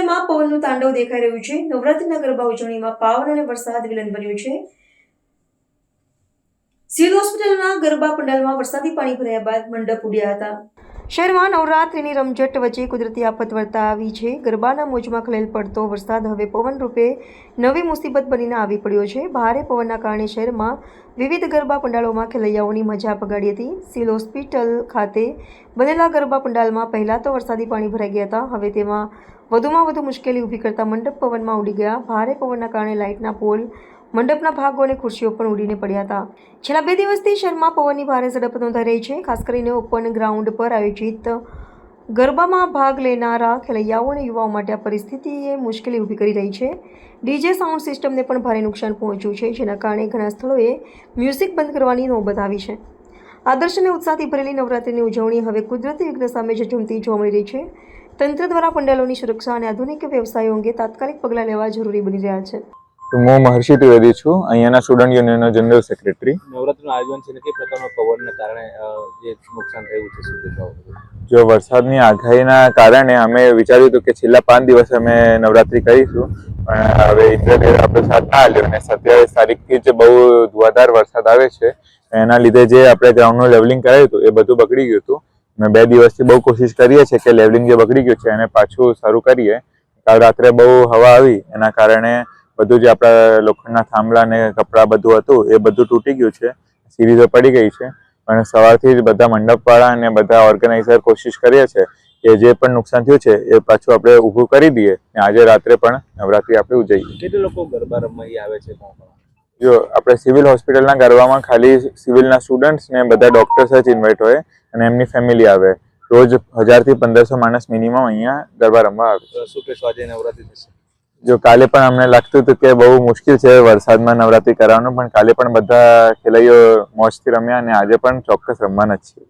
શહેરમાં પવનનું તાંડવ દેખાઈ રહ્યું છે। નવરાત્રીના ગરબા ઉજવણીમાં પાવન અને વરસાદ વિલન બન્યો છે। સિવિલ હોસ્પિટલના ગરબા પંડાલમાં વરસાદી પાણી ભરાયા બાદ મંડપ ઉડ્યા હતા। શહેરમાં નવરાત્રીની રમઝટ વચ્ચે કુદરતી આફત વર્તા આવી છે। ગરબાના મોજમાં ખલેલ પડતો વરસાદ હવે પવન રૂપે નવી મુસીબત બનીને આવી પડ્યો છે। ભારે પવનના કારણે શહેરમાં વિવિધ ગરબા પંડાલોમાં ખેલૈયાઓની મજા પગાડી હતી। સિવિલ હોસ્પિટલ ખાતે બનેલા ગરબા પંડાલમાં પહેલા તો વરસાદી પાણી ભરાઈ ગયા હતા, હવે તેમાં વધુમાં વધુ મુશ્કેલી ઊભી કરતા મંડપ પવનમાં ઉડી ગયા। ભારે પવનના કારણે લાઇટના પોલ, મંડપના ભાગો અને ખુરશીઓ પણ ઉડીને પડ્યા હતા। છેલ્લા 2 દિવસથી શહેરમાં પવનની ભારે ઝડપ નોંધાઈ રહી છે। ખાસ કરીને ઓપન ગ્રાઉન્ડ પર આયોજિત ગરબામાં ભાગ લેનારા ખેલૈયાઓ અને યુવાઓ માટે આ પરિસ્થિતિએ મુશ્કેલી ઊભી કરી રહી છે। ડીજે સાઉન્ડ સિસ્ટમને પણ ભારે નુકસાન પહોંચ્યું છે, જેના કારણે ઘણા સ્થળોએ મ્યુઝિક બંધ કરવાની નોબત આવી છે। આદર્શ અને ઉત્સાહથી ભરેલી નવરાત્રીની ઉજવણી હવે કુદરતી વિઘ્ન સામે ઝઝૂમતી જોવા મળી રહી છે। તંત્ર દ્વારા પંડાલોની સુરક્ષા અને આધુનિક વ્યવસાયો અંગે તાત્કાલિક પગલાં લેવા જરૂરી બની રહ્યા છે। હું મહર્ષિ ત્રિવેદી છું, અહીંયાના સ્ટુડન્ટ યુનિયનનો જનરલ સેક્રેટરી। નવરાત્રીનું આયોજન છે ને કઈ પ્રકારનો પવનના કારણે જે નુકસાન થયું છે શું કહેશો? જો વરસાદની આગાહીના કારણે અમે વિચાર્યું હતું કે છેલ્લા 5 દિવસ અમે નવરાત્રી કરીશું, પણ હવે ઇન્દ્રદેવ આપણે સાથ ના આલ્યો અને 27 તારીખથી જ બહુ ધુવાધાર વરસાદ આવે છે। એના લીધે જે આપણે ગ્રાઉન્ડનું લેવલિંગ કરાયું હતું એ બધું બગડી ગયું હતું। અમે 2 દિવસથી બહુ કોશિશ કરીએ છીએ કે લેવલિંગ જે બગડી ગયું છે એને પાછું શરૂ કરીએ। કાલ રાત્રે બહુ હવા આવી, એના કારણે બધું જે આપણા લોખંડના થાંભલા ને કપડાં બધું હતું એ બધું તૂટી ગયું છે, સીરીઝો પડી ગઈ છે। પણ સવારથી જ બધા મંડપવાળા અને બધા ઓર્ગેનાઇઝર કોશિશ કરીએ છે કે જે પણ નુકસાન થયું છે એ પાછું આપણે ઊભું કરી દઈએ અને આજે રાત્રે પણ નવરાત્રી આપણે ઉજવીએ। કેટલા લોકો ગરબા રમવા આવે છે? જો આપણે સિવિલ હોસ્પિટલના ગરબામાં ખાલી સિવિલના સ્ટુડન્ટ્સ ને બધા ડોક્ટર્સ જ ઇન્વાઇટ હોય અને એમની ફેમિલી આવે। રોજ 1000 થી 1500 માણસ મિનિમમ અહીંયા ગરબા રમવા આવે। શું કહેશો, આજે નવરાત્રી થશે? જો કાલે પણ અમને લાગતું હતું કે બહુ મુશ્કેલ છે વરસાદમાં નવરાત્રી કરવાનું, પણ કાલે પણ બધા ખેલૈયાઓ મોજથી રમ્યા અને આજે પણ ચોક્કસ રમવાના જ છે।